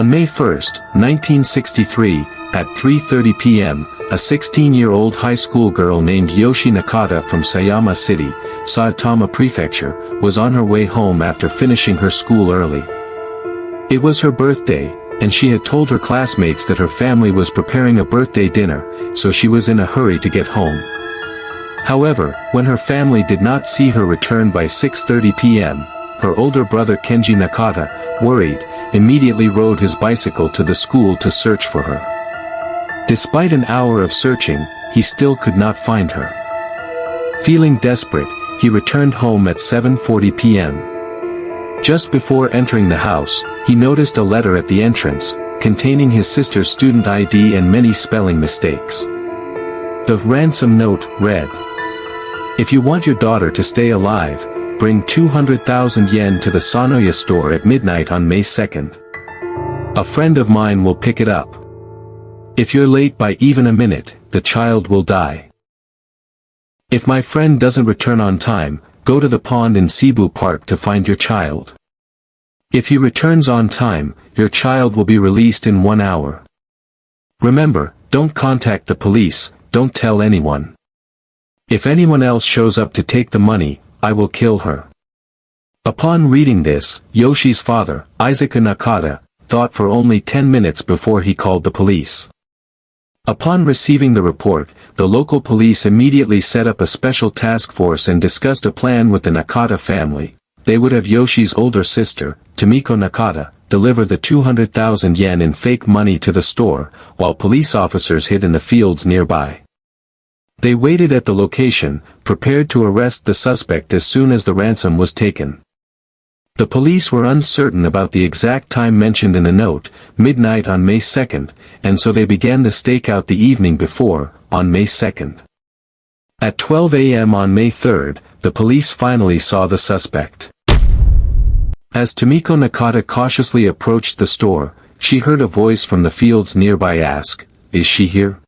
On May 1, 1963, at 3:30 p.m., a 16-year-old high school girl named Yoshi Nakata from Sayama City, Saitama Prefecture, was on her way home after finishing her school early. It was her birthday, and she had told her classmates that her family was preparing a birthday dinner, so she was in a hurry to get home. However, when her family did not see her return by 6:30 p.m., her older brother Kenji Nakata, worried, immediately rode his bicycle to the school to search for her. Despite an hour of searching, he still could not find her. Feeling desperate, he returned home at 7:40 p.m. Just before entering the house, he noticed a letter at the entrance, containing his sister's student ID and many spelling mistakes. The ransom note read, "If you want your daughter to stay alive, bring 200,000 yen to the Sanoya store at midnight on May 2nd. A friend of mine will pick it up. If you're late by even a minute, the child will die. If my friend doesn't return on time, go to the pond in Cebu Park to find your child. If he returns on time, your child will be released in 1 hour. Remember, don't contact the police, don't tell anyone. If anyone else shows up to take the money, I will kill her." Upon reading this, Yoshi's father, Isaac Nakata, thought for only 10 minutes before he called the police. Upon receiving the report, the local police immediately set up a special task force and discussed a plan with the Nakata family. They would have Yoshi's older sister, Tomiko Nakata, deliver the 200,000 yen in fake money to the store, while police officers hid in the fields nearby. They waited at the location, prepared to arrest the suspect as soon as the ransom was taken. The police were uncertain about the exact time mentioned in the note, midnight on May 2nd, and so they began the stakeout the evening before, on May 2nd. At 12 a.m. on May 3rd, the police finally saw the suspect. As Tomiko Nakata cautiously approached the store, she heard a voice from the fields nearby ask, "Is she here?"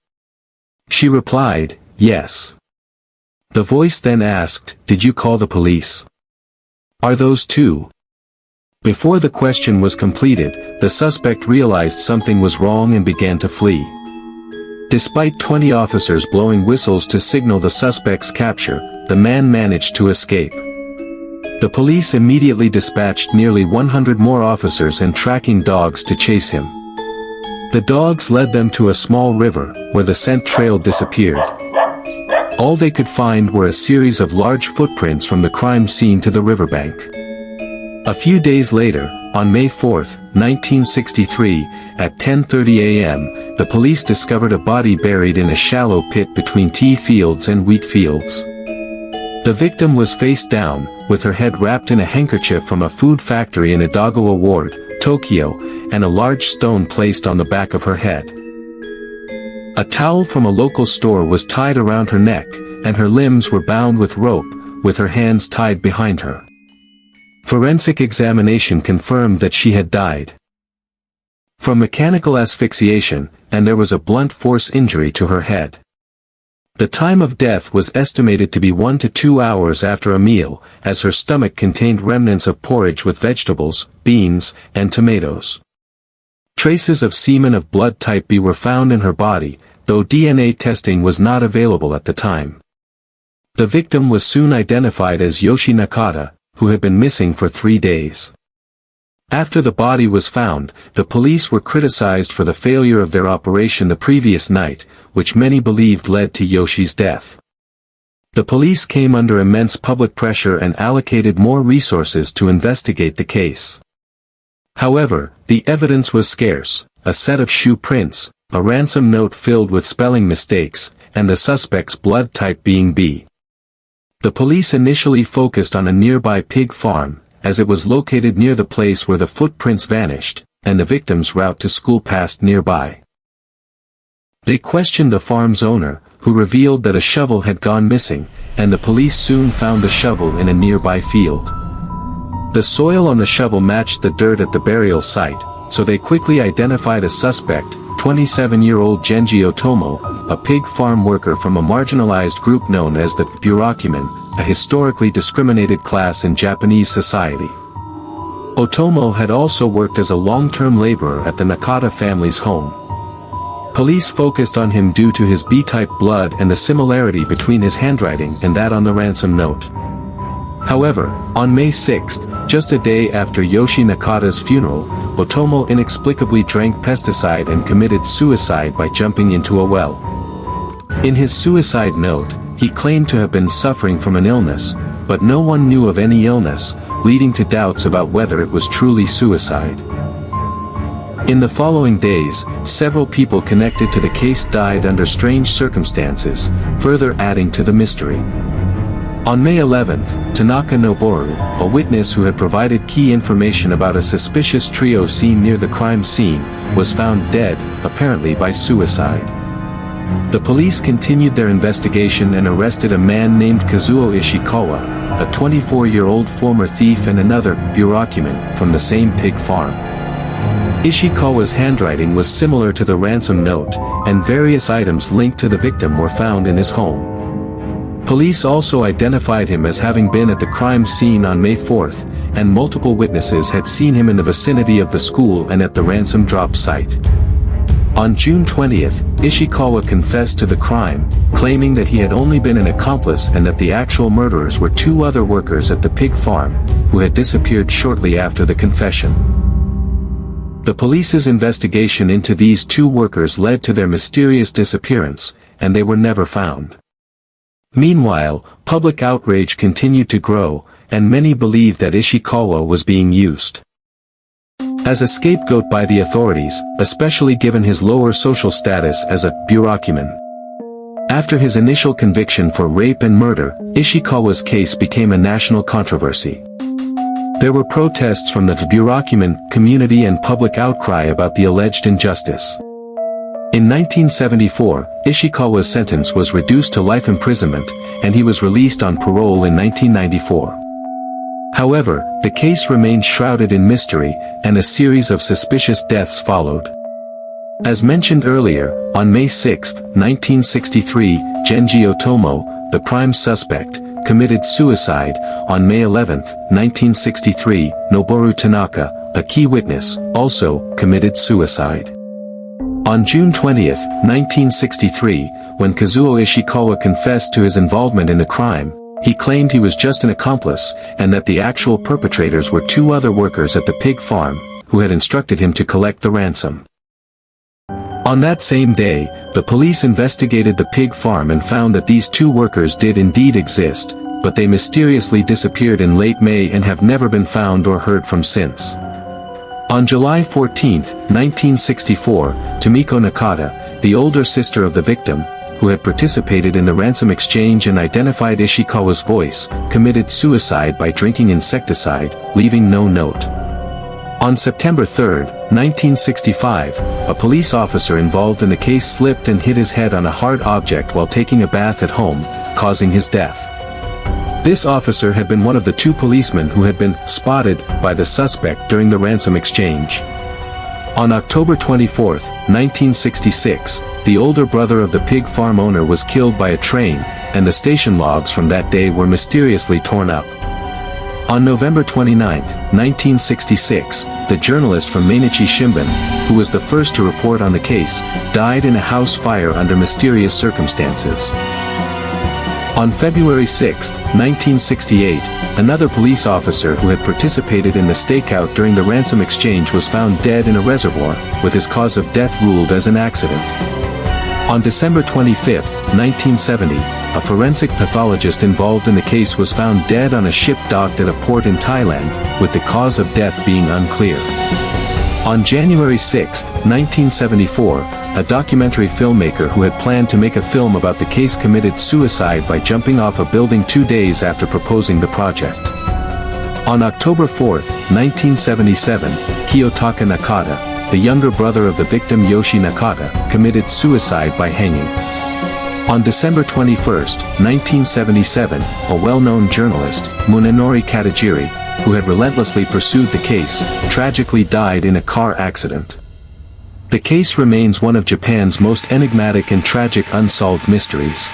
She replied, "Yes." The voice then asked, "Did you call the police? Are those two?" Before the question was completed, the suspect realized something was wrong and began to flee. Despite 20 officers blowing whistles to signal the suspect's capture, the man managed to escape. The police immediately dispatched nearly 100 more officers and tracking dogs to chase him. The dogs led them to a small river, where the scent trail disappeared. All they could find were a series of large footprints from the crime scene to the riverbank. A few days later, on May 4, 1963, at 10:30 a.m., the police discovered a body buried in a shallow pit between tea fields and wheat fields. The victim was face down, with her head wrapped in a handkerchief from a food factory in Edagawa Ward, Tokyo, and a large stone placed on the back of her head. A towel from a local store was tied around her neck, and her limbs were bound with rope, with her hands tied behind her. Forensic examination confirmed that she had died from mechanical asphyxiation, and there was a blunt force injury to her head. The time of death was estimated to be 1 to 2 hours after a meal, as her stomach contained remnants of porridge with vegetables, beans, and tomatoes. Traces of semen of blood type B were found in her body, though DNA testing was not available at the time. The victim was soon identified as Yoshi Nakata, who had been missing for 3 days. After the body was found, the police were criticized for the failure of their operation the previous night, which many believed led to Yoshi's death. The police came under immense public pressure and allocated more resources to investigate the case. However, the evidence was scarce: a set of shoe prints, a ransom note filled with spelling mistakes, and the suspect's blood type being B. The police initially focused on a nearby pig farm, as it was located near the place where the footprints vanished, and the victim's route to school passed nearby. They questioned the farm's owner, who revealed that a shovel had gone missing, and the police soon found the shovel in a nearby field. The soil on the shovel matched the dirt at the burial site, so they quickly identified a suspect, 27-year-old Genji Otomo, a pig farm worker from a marginalized group known as the Burakumin, a historically discriminated class in Japanese society. Otomo had also worked as a long-term laborer at the Nakata family's home. Police focused on him due to his B-type blood and the similarity between his handwriting and that on the ransom note. However, on May 6, just a day after Yoshi Nakata's funeral, Otomo inexplicably drank pesticide and committed suicide by jumping into a well. In his suicide note, he claimed to have been suffering from an illness, but no one knew of any illness, leading to doubts about whether it was truly suicide. In the following days, several people connected to the case died under strange circumstances, further adding to the mystery. On May 11, Tanaka Noboru, a witness who had provided key information about a suspicious trio seen near the crime scene, was found dead, apparently by suicide. The police continued their investigation and arrested a man named Kazuo Ishikawa, a 24-year-old former thief and another bureaucracy from the same pig farm. Ishikawa's handwriting was similar to the ransom note, and various items linked to the victim were found in his home. Police also identified him as having been at the crime scene on May 4, and multiple witnesses had seen him in the vicinity of the school and at the ransom drop site. On June 20, Ishikawa confessed to the crime, claiming that he had only been an accomplice and that the actual murderers were two other workers at the pig farm, who had disappeared shortly after the confession. The police's investigation into these two workers led to their mysterious disappearance, and they were never found. Meanwhile, public outrage continued to grow, and many believed that Ishikawa was being used as a scapegoat by the authorities, especially given his lower social status as a bureaucracy. After his initial conviction for rape and murder, Ishikawa's case became a national controversy. There were protests from the bureaucracy community and public outcry about the alleged injustice. In 1974, Ishikawa's sentence was reduced to life imprisonment, and he was released on parole in 1994. However, the case remained shrouded in mystery, and a series of suspicious deaths followed. As mentioned earlier, on May 6, 1963, Genji Otomo, the prime suspect, committed suicide. On May 11, 1963, Noboru Tanaka, a key witness, also committed suicide. On June 20, 1963, when Kazuo Ishikawa confessed to his involvement in the crime, he claimed he was just an accomplice, and that the actual perpetrators were two other workers at the pig farm, who had instructed him to collect the ransom. On that same day, the police investigated the pig farm and found that these two workers did indeed exist, but they mysteriously disappeared in late May and have never been found or heard from since. On July 14, 1964, Tomiko Nakata, the older sister of the victim, who had participated in the ransom exchange and identified Ishikawa's voice, committed suicide by drinking insecticide, leaving no note. On September 3, 1965, a police officer involved in the case slipped and hit his head on a hard object while taking a bath at home, causing his death. This officer had been one of the two policemen who had been spotted by the suspect during the ransom exchange. On October 24, 1966, the older brother of the pig farm owner was killed by a train, and the station logs from that day were mysteriously torn up. On November 29, 1966, the journalist from Mainichi Shimbun, who was the first to report on the case, died in a house fire under mysterious circumstances. On February 6, 1968, another police officer who had participated in the stakeout during the ransom exchange was found dead in a reservoir, with his cause of death ruled as an accident. On December 25, 1970, a forensic pathologist involved in the case was found dead on a ship docked at a port in Thailand, with the cause of death being unclear. On January 6, 1974, a documentary filmmaker who had planned to make a film about the case committed suicide by jumping off a building 2 days after proposing the project. On October 4, 1977, Kiyotaka Nakata, the younger brother of the victim Yoshi Nakata, committed suicide by hanging. On December 21, 1977, a well-known journalist, Munenori Katajiri, who had relentlessly pursued the case, tragically died in a car accident. The case remains one of Japan's most enigmatic and tragic unsolved mysteries.